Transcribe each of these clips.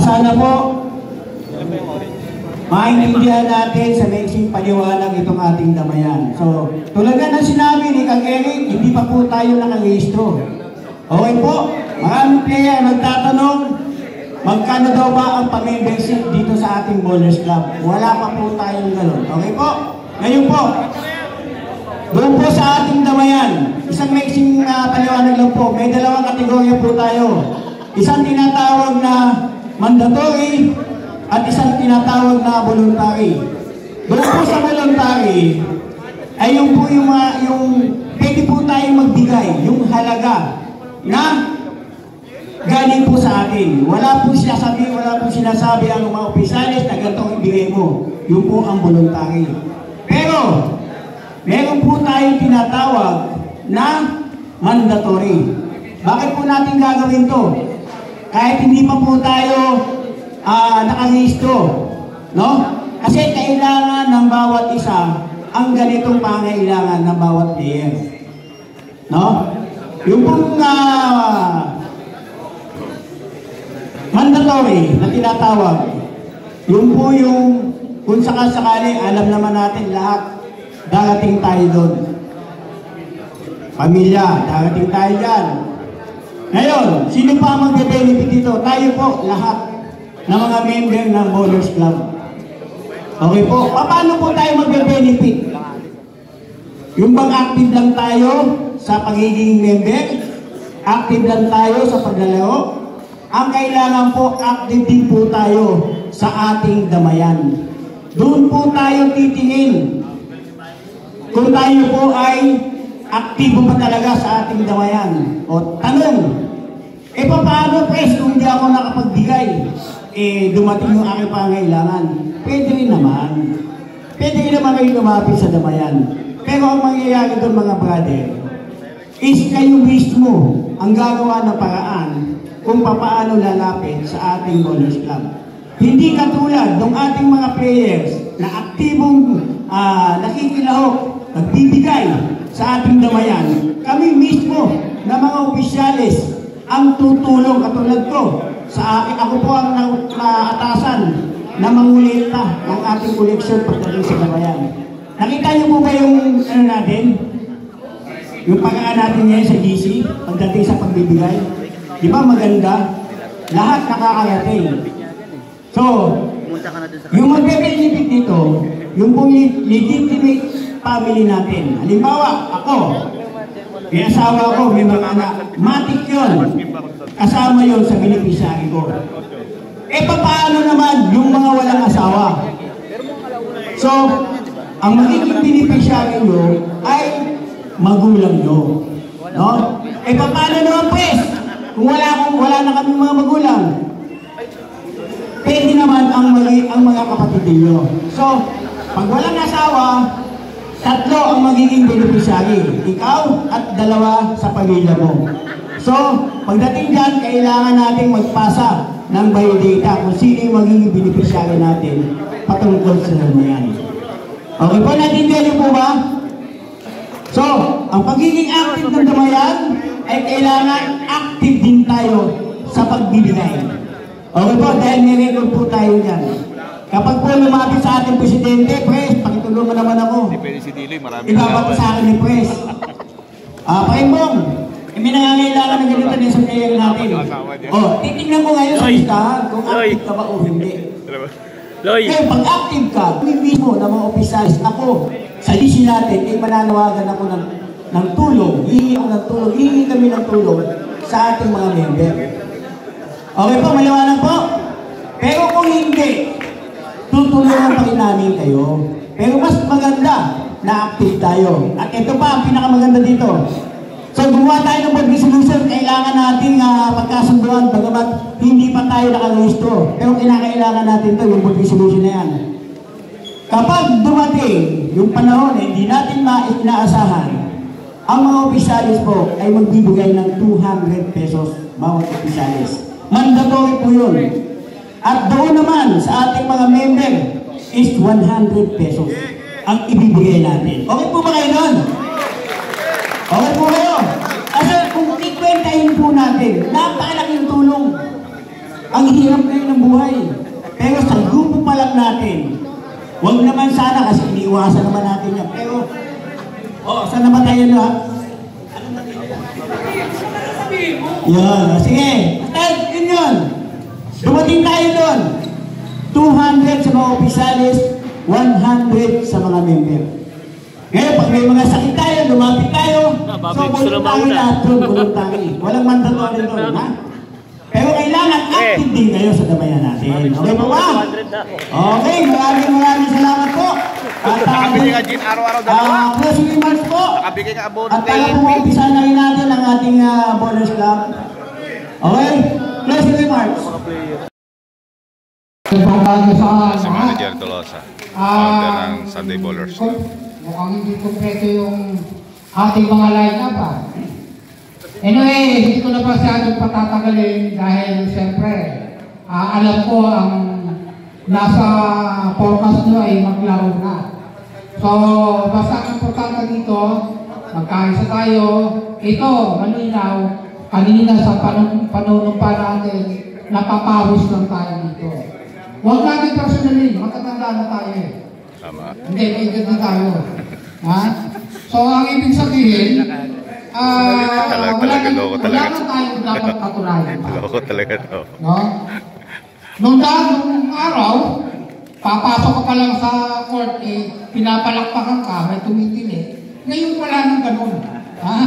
Sana po maintindihan natin sa maiksing paliwanag itong ating damayan. So, tulad na sinabi ni Kang Eric, hindi pa po tayo nakarehistro. Okay po, maraming player nagtatanong, magkano daw ba ang pag-membership dito sa ating Bowlers Club? Wala pa po tayong gano'n. Okay po? Ngayon po, doon po sa ating damayan, isang maiksing paliwanag lang po, may dalawang kategorya po tayo. Isang tinatawag na mandatory at isang tinatawag na voluntary. Doon po sa voluntary, ay yung po yung pwede po tayong magbigay, yung halaga na galing po sa atin. Wala po sinasabi ang mga opisyalis na ganito ang ibigay mo. Yung po ang voluntary. Pero, meron po tayong tinatawag na mandatory. Bakit po natin gagawin to? Kahit hindi pa po tayo nakarehistro, no? Kasi kailangan ng bawat isa ang ganitong pangailangan ng bawat player, no? Yung pong mandatory na tinatawag, yung po yung kung sakasakali, alam naman natin lahat, darating tayo doon. Pamilya, darating tayo dyan. Ngayon, sino pa magbe-benefit dito? Tayo po, lahat ng mga member ng Bowlers Club. Okay po, paano po tayo magbe-benefit? Yung bang active lang tayo sa pagiging member? Active lang tayo sa paglalaro? Ang kailangan po, active din po tayo sa ating damayan. Doon po tayo titingin kung tayo po ay aktibo pa talaga sa ating damayan. O tanong, paano pres kung hindi ako nakapagbigay? Dumating yung aking pangailangan. Pwede rin naman. Pwede rin naman kayo lumapit sa damayan. Pero ang mangyayari doon mga brother, is kayo mismo ang gagawa ng paraan kung paano lalapit sa ating Bowlers Club. Hindi katulad ng ating mga players na aktibong nakikilahok, nagbibigay sa ating damayan. Kami mismo na mga opisyalis ang tutulong katulad ko. Sa akin, ako po ang naatasan na mangulita ng ating koleksyon pagdating sa damayan. Nakita niyo po ba yung natin? Yung pagkaan natin ngayon sa GC pagdating sa pagbibigay? Di ba maganda? Lahat nakakarating. So, yung magbe-benefit dito, yung pong legitimate family natin. Halimbawa, ako, may asawa ko, may mga anak, matik yun. Kasama yun sa beneficiary ko. Paano naman yung mga walang asawa? So, ang magiging beneficiary nyo ay magulang nyo. No? Paano naman pres? Kung wala na kami mga magulang, pwede naman ang mga kapatid nyo. So, pag walang asawa, tatlo ang magiging beneficiary. Ikaw at dalawa sa pamilya mo. So, pagdating dyan, kailangan natin magpasa ng biodata kung sino yung magiging beneficiary natin patungkol sa damayan. Okay po, natindihan niyo po ba? So, ang pagiging active ng damayan ay kailangan active din tayo sa pagbibigay. Okay po, dahil may record po tayo dyan. Kapag po lumapit sa ating presidente, Pres, pakitulungan naman ako. Ibabato sa akin ni Pres. Pakibong, may nangangailangan ng ganito din sa player natin. Titignan ko ngayon sa listahan kung active ka ba o hindi. Ngayon, pag active ka, kami mismo na mga opisyalis, ako, sa lisi natin, mananawagan ako ng tulong. Hihingi kami ng tulong sa ating mga member. Okay po, maliwanag po? Pero kung hindi, tutulungan pa rin namin kayo. Pero mas maganda na active tayo. At ito pa, ang pinakamaganda dito. So, gumawa tayo ng board resolution, kailangan natin pagkasunduan, bagamat hindi pa tayo nakarehistro. Pero kinakailangan natin ito, yung board resolution na yan. Kapag dumating yung panahon, hindi natin inaasahan, ang mga opisyalis po ay magbibigay ng 200 pesos bawat opisyalis. Mandatory po yun. At doon naman sa ating mga member is 100 pesos ang ibibigay natin. Okay po ba kayo nun? Okay po kayo? Kasi kung ikwentahin po natin, napakalaking tulong. Ang hirap ngayon ng buhay. Pero sa grupo pa lang natin, huwag naman sana kasi iniiwasan naman natin yan. Pero, saan naman tayo lahat? Yan, sige. At yun yun. Dumating tayo doon. 200 sa mga opisyalis, 100 sa mga member. Ngayon, pag may mga sakit tayo, lumapit tayo, so voluntary lahat doon, voluntary. Walang mandatory doon, ha? Pero kailangan active din kayo sa damayan natin. Okay po ba? Okay, maraming salamat po. At nakabili ka Jin araw-araw dalawa. Closing remarks po. Nakabili ka abono at para po umpisa na rin natin ang ating bonus club. Okay? Closing remarks. Si Manager Tolosa, founder ng Sunday Ballers. Mukhang hindi kompleto yung ating mga line-up Anyway, hindi ko na masyadong patatagalin dahil siyempre alam ko ang nasa forecast nyo ay maglaro na. So, basta ang importante dito, magkaisa tayo. Ito, malinaw, kanina sa panunumpa natin, napapawis lang tayo dito. Huwag natin personalin, matatanda na tayo Tama. Hindi, may edad na tayo. Ha? So, ang ibig sabihin, wala na tayong dapat katulayan. Loko talaga to. No? Nung araw, papasok ka pa lang sa court, pinapalakpakan ka, may tumitili. Ngayon wala nang ganun. Ha?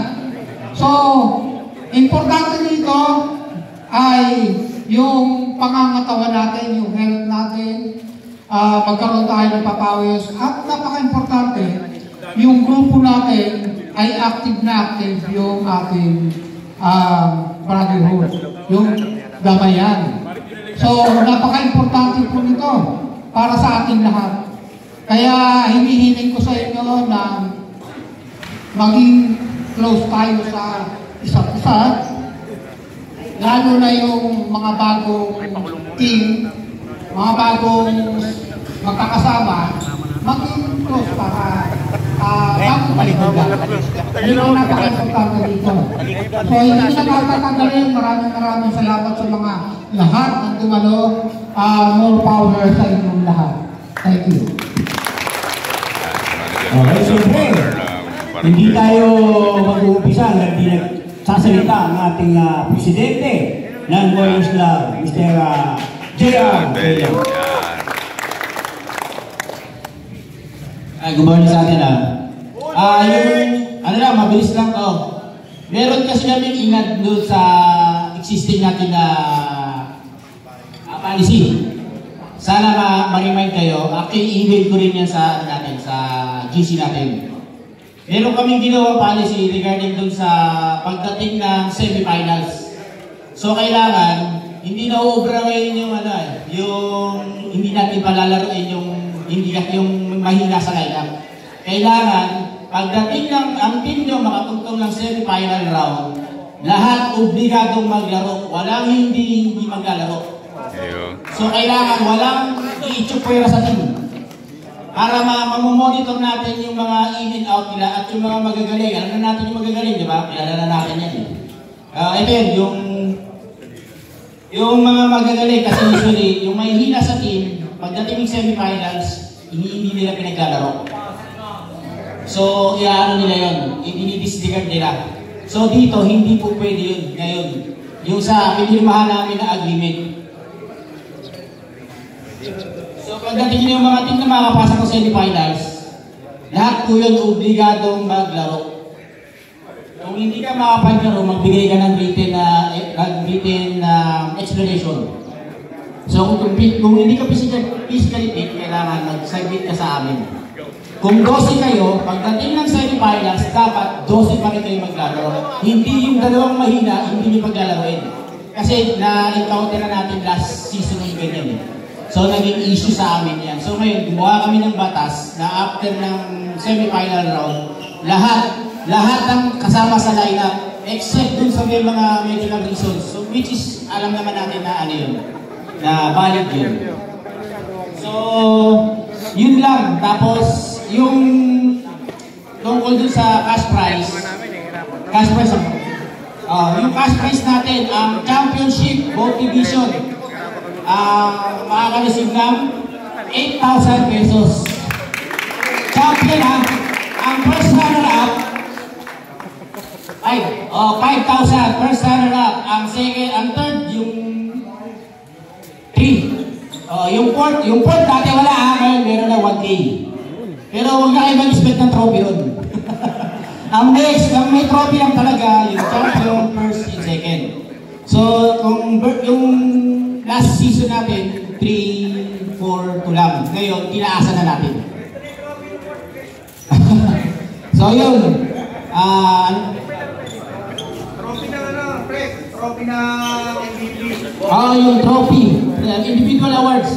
So, importante dito ay yung pangangatawan natin, yung health natin, magkaroon tayo ng papawis. At napaka-importante, yung grupo natin ay active na active yung ating brotherhood, yung damayan. So, napaka-importante po nito para sa ating lahat. Kaya hinihiling ko sa inyo na maging close tayo sa isa't isa, lalo na yung mga bagong team, mga bagong magkakasama, maging close para bagong maligaga. Ayun ang napaka-importante dito. So, hindi na nakakatagalin. Maraming salamat sa mga lahat ng dumalo. More power sa inyong lahat. Thank you. Okay, siyempre, hindi tayo mag-uumpisa hanggang di nagsasalita ang ating presidente ng Ballers Club, Mr. J.R. Good morning sa atin yung, mabilis lang to. Meron kasi kami ingat doon sa existing natin na policy. Sana ma-remind kayo, actually email ko rin yan sa natin, sa GC natin. Meron kaming ginawang policy regarding doon sa pagdating ng semifinals. So kailangan, hindi na uubra ngayon yung yung hindi natin palalaroin yung mahina sa lineup. Kailangan, pagdating ng ang team nyo makatugtong ng semi-final round, lahat obligadong maglaro. Walang hindi maglalaro. So kailangan walang i-chupwera sa team. Para mamomonitor natin yung mga in and out nila at yung mga magagaling. Alam na natin yung magagaling, di ba? Kilala na natin yan. Ito yun, yung mga magagaling kasi usually, yung may hina sa team, pagdating ng semi-finals, hindi nila pinaglalaro. So, iaano nila yun, dinidisregard nila. So, dito, hindi po pwede yun ngayon. Yung sa pinirmahan namin na agreement. So, pagdating nyo yung mga team na makapasok sa semi-finals, lahat po yun obligadong maglaro. Kung hindi ka makapaglaro, magbigay ka ng written explanation. So kung hindi ka physically fit, kailangan mag-submit ka sa amin. Kung 12 kayo, pagdating ng semi-finals, dapat 12 pa rin kayo maglalaro. Hindi yung dalawang mahina, hindi nyo paglalaroin. Kasi na-encounter na natin last season yung ganyan. So naging issue sa amin yan. So ngayon, gumawa kami ng batas na after ng semi-final round, lahat ng kasama sa lineup, except dun sa may mga medical reasons. So which is, alam naman natin na ano yun, na valid yun. So, yun lang. Tapos, yung tungkol dun sa cash prize, yung cash prize natin, ang championship, both division, makaka-receive ng 8,000 pesos. Champion ha, ang first runner-up ay 5,000 first runner-up. Ang second, ang third, yung 3. Yung fourth dati wala ha, ngayon meron na 1K. Pero huwag na kayo mag-expect ng trophy yun. Ang next, ang may trophy lang talaga, yung champion, first and second. So, kung yung last season natin, 3, 4, 2 lang. Ngayon, tinaasan na natin. So, yun. Trophy na MVP. Yung trophy. Individual awards.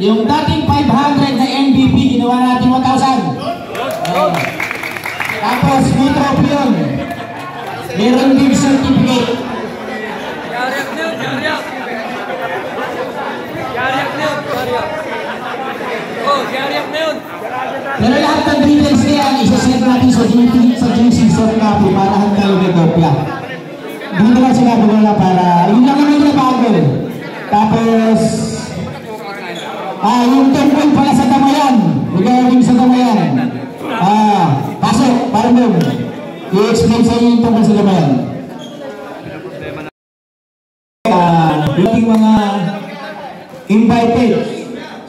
Yung dating 500 na MVP, ginawa natin 1,000. Tapos, may trophy yun. Meron din certificate. Yariak na yun, yariak. Yariak na yun, yariak. Yariak na yun. Pero lahat ng details na yan, isa-send natin sa GC Soft Copy para hanggang may kopya. Dito lang sila wala para, yun lang naman yung bago. Tapos, yung temple pala sa Damayan. Regarding sa Damayan. Pasok, parang yun. I-explain sa inyo yung tungkol sa Damayan. Yung mga invited.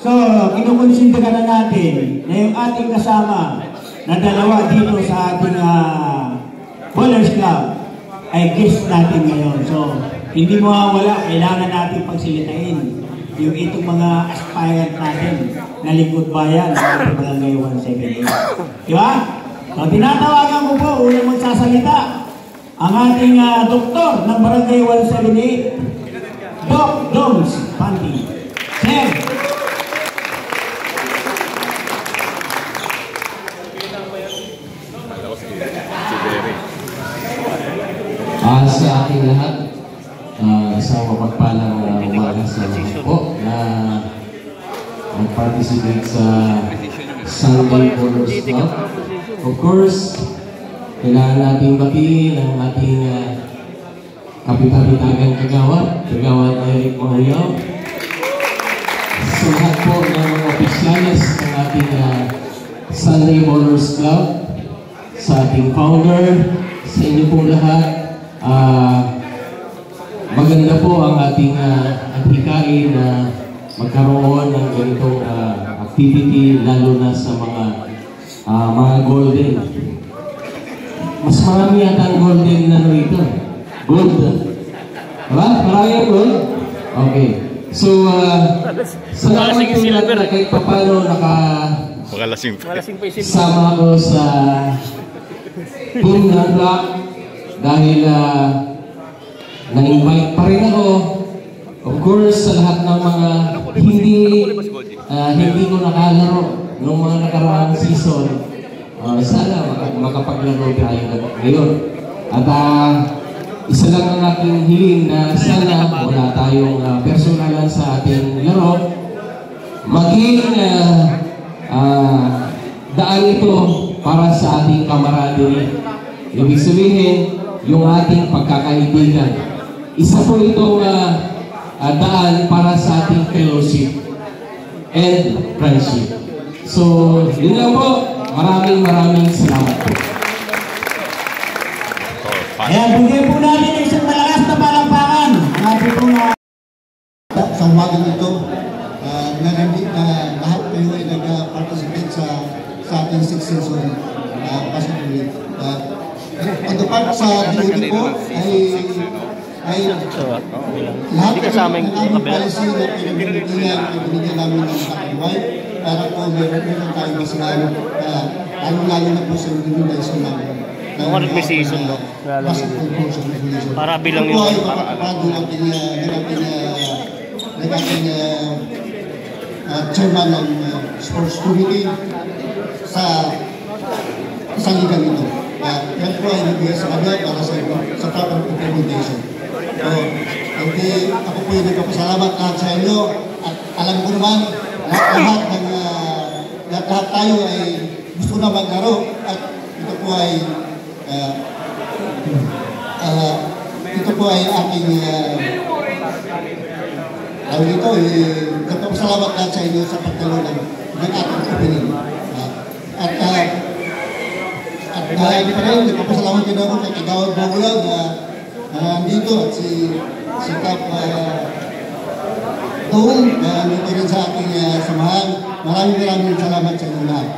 So, kinukonsinta na natin na yung ating kasama na dalawa dito sa ating Bowlers Club ay guest natin ngayon. So, hindi mawawala, kailangan natin pagsilitain yung itong mga aspirant natin na lingkod bayan ng Barangay 178. Di ba? So, tinatawagan ko po, unang magsasalita, ang ating doktor ng Barangay 178, Doc Doms Panty. Sir! Sa ating lahat, sa mapagpalang umaga sa lahat po na mag-participate sa Sunday Bowlers Club. Of course, kailangan natin batiin ang ating kapitang-kapitagan Kagawad Eric Mahayaw. Sa lahat po ng mga opisyalis ng ating Sunday Bowlers Club, sa ating founder, sa inyo pong lahat. Maganda po ang ating hikain na magkaroon ng ganitong activity, lalo na sa mga golden. Mas marami yata ang golden na rito. Gold. Diba? Marami ang gold? Okay. So, salamat po na kahit paano sama ko sa team ng Black. Dahil na-invite pa rin ako, of course, sa lahat ng mga hindi ko nakalaro noong mga nakaraang season. Sana makapaglaro tayo ngayon. At isa lang ang aking hiling na sana wala tayong personalan sa ating laro. Maging daan ito para sa ating camaraderie. Ibig sabihin, yung ating pagkakaibigan. Isa po itong daan para sa ating fellowship and friendship. So, yun lang po. Maraming salamat po. Ayan, bigyan po natin ng isang malakas na palakpakan. Ang ating po sa umagang ito, lahat kayo ay nag-participate sa ating 6th season basketball league. On the part sa DOD po ay lahat ng aming policy na pinibigyan namin ng black para po meron tayo masinalo lalo na po sa individualization namin. May season, no? Para bilang yun. Ito po ay mapapapagod ang ating chairman ng sports committee sa liga nito. Yan po ay nabigay sa kanya para sa proper implementation. So, hindi ako po yung nagpapasalamat lahat sa inyo at alam ko naman lahat tayo ay gusto na maglaro at ito po ay ating dahil dito, nagpapasalamat lahat sa inyo sa pagtalo ng ating opening. At dahil pa rin, nagpapasalamat din ako kay Kagawad Bogulaw na dito at si Kap Toon na dito rin sa ating samahan. Maraming salamat sa inyo lahat.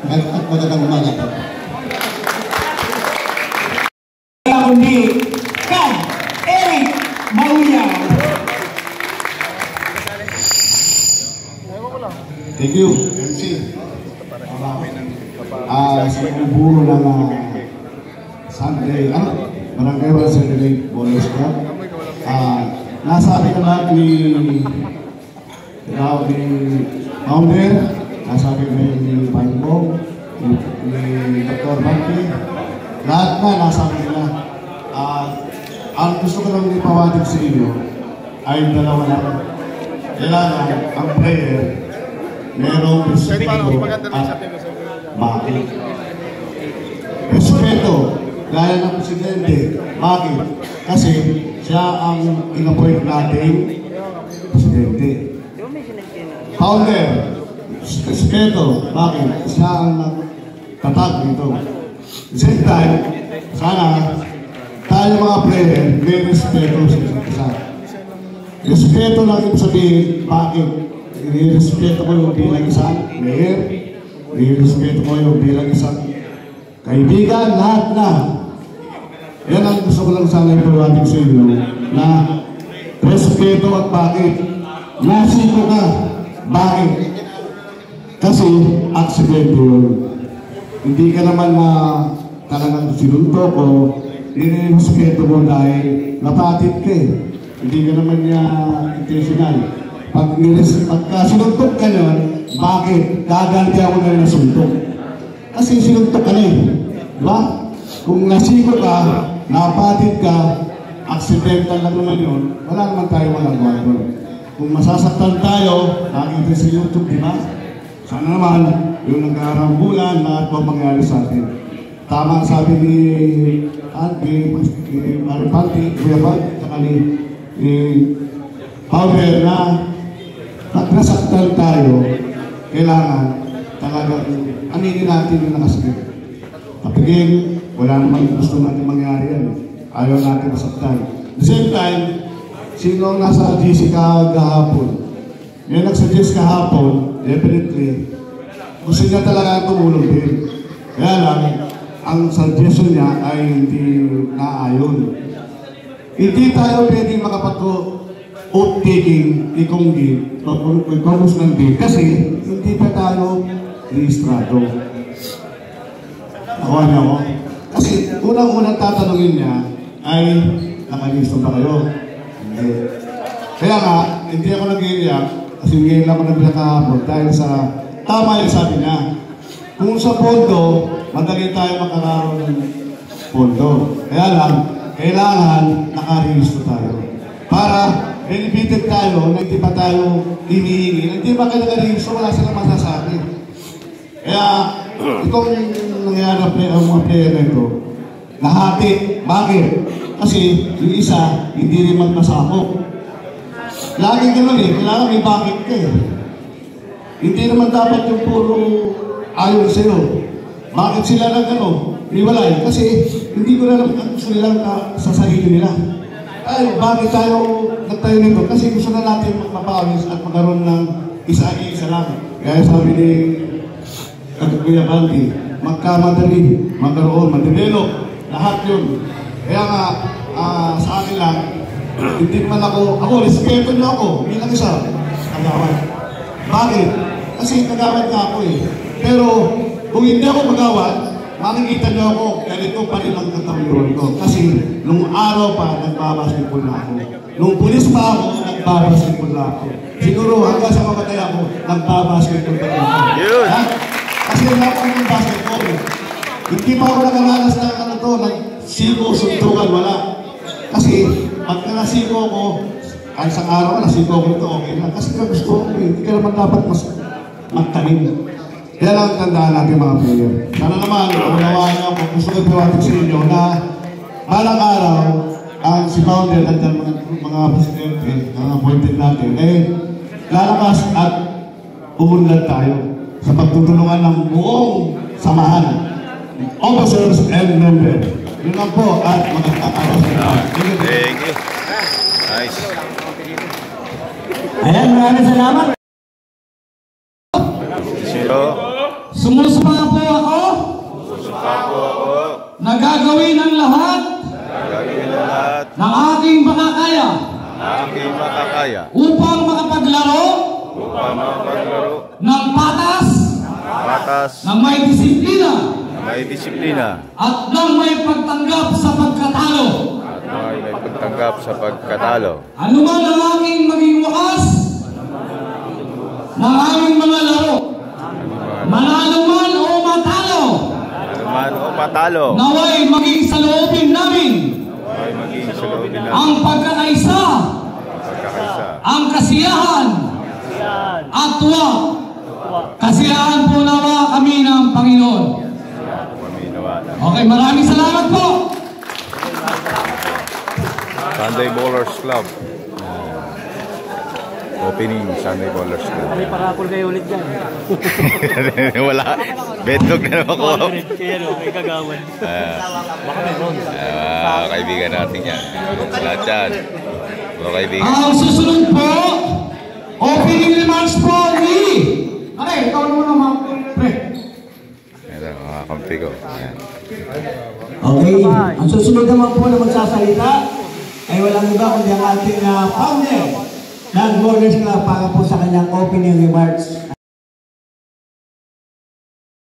At magandang umaga po. Kundi Kag Eric Mauyaw. Thank you, MC. Sa buburo ng Sunday, Barangay Sunday Ballers Club. Nasabi ka lahat ni founder, nasabi ko ni Pangbong, ni Dr. Banky, lahat na nasabi nila. Ang gusto ko lang ipawatig sa inyo ay dalawa lang. Kailangan ang player merong respeto at bakit. Respeto, gaya ng presidente. Bakit? Kasi siya ang in-appoint natin presidente. Founder, respeto. Bakit? Siya ang nagtatag dito. At the same time, sana tayo mga player may respeto sa isa't isa. Respeto lang yung sabihin, bakit? Respeto ko yung bilang isang mayor, respeto ko yung bilang isang kaibigan, lahat na. Yan ang gusto ko lang sana ipawatig sa inyo na respeto at bakit. Nasiko ka, bakit? Kasi aksidente yun. Hindi ka naman na talagang sinuntok o respeto mo dahil napatid ka eh. Hindi ka naman niya intentional. Pagka sinuntok ka nun, bakit? Gaganti ako na rin nasuntok. Kasi sinuntok ka na eh. Diba? Kung nasiko ka, napatid ka, accidental lang naman yun, wala naman tayo magagawa doon. Kung masasaktan tayo, nakikita sa YouTube, diba? Sana naman, yung nagkarambulan, lahat po mangyari sa atin. Tama sabi ni Maripanti, Kuya Bag, saka ni Powder na pag nasaktan tayo, kailangan talagang aminin natin yung nakasakit. Kapagin, wala naman gusto natin mangyari yan. Ayaw natin masaktan. At the same time, sino ang nasa GC kahapon? Yung nagsuggest kahapon, definitely, gusto niya talaga tumulong din. Kaya lang, ang suggestion niya ay hindi naayon. Hindi tayo pwedeng makapag-oath-taking, ikonggi, pag-congress ng day, kasi hindi pa tayo rehistrado. Ako. Kasi unang-unang tatanungin niya ay nakalista ba kayo? Hindi. Kaya nga, hindi ako nag-iiyak kasi ngayon lang ako nabila kahapon dahil sa tama yung sabi niya. Kung sa pondo, madali tayo makakaroon ng pondo. Kaya lang, kailangan nakarehistro tayo. Para benefited tayo na hindi pa tayo hinihingi. Hindi ba kayo nakarehistro, wala silang masasabi. Kaya, itong nangyari ang mga player na ito, nahati. Bakit? Kasi yung isa, hindi rin magpasakop. Laging gano'n eh, kailangan may bakit ka eh. Hindi naman dapat yung puro ayon sa'yo. Bakit sila lang gano'n? Iwalay. Kasi hindi ko na lang gusto nilang sa sarili nila. Ay, bakit tayo nagtayo nito? Kasi gusto na natin magpapawis at magkaroon ng isa-isa lang. Kaya sabi ni Kuya Banky, magkamadali, magkaroon, madevelop, lahat yun. Kaya nga, sa akin lang, hindi naman ako, respeto niyo ako, bilang isa, kagawad. Bakit? Kasi kagawad nga ako eh. Pero, kung hindi ako magawad, makikita niyo ako, ganito pa rin ang katamiron ko. Kasi, nung araw pa, nagbabasketball na ako. Nung pulis pa ako, nagbabasketball na ako. Siguro, hanggang sa mamatay ako, nagbabasketball pa rin ako. Ha? Kasi wala pa ng basketball. Hindi pa ako nakaranas ng siko, suntukan, wala. Kasi, pagka nasiko ko, kahit isang araw ka, nasiko ko ito, okay lang. Kasi gusto ko, hindi ka naman dapat mas magtanim. Kaya lang tandaan natin mga player. Sana naman, unawaan niyo kung gusto ko ipawatig sa inyo na balang araw, ang si founder at ang mga presidente, ang appointed natin, lalakas at umunlad tayo sa pagtutulungan ng buong samahan, officers and members. Yun lang po at magkakaroon sa lahat. Thank you. Nice. Ayan, maraming salamat. Sumusumpa po ako na gagawin ang lahat ng aking makakaya upang makapaglaro ng patas, ng may disiplina at ng may pagtanggap sa pagkatalo. Anuman ang aking maging wakas ng aming mga laro, manalo man o matalo, naway maging sa loobin namin ang pagkakaisa, ang kasiyahan at tuwa. Kasiyahan po nawa kami ng Panginoon. Okay, maraming salamat po. Sunday Bowlers Club. Opening Sunday Bowlers Club. May parapol kayo ulit dyan. Wala. Betlog na naman ko. May kagawan. Baka meron. Kaibigan natin yan. Lahat yan. Mga kaibigan. Ang susunod po, opening remarks po ni... Okay, ikaw muna mga pre. Ito, mga kampi ko. Ayan. Okay, ang susunod naman po na magsasalita ay walang iba kundi ang ating founder ng Bowlers Club para po sa kanyang opening remarks.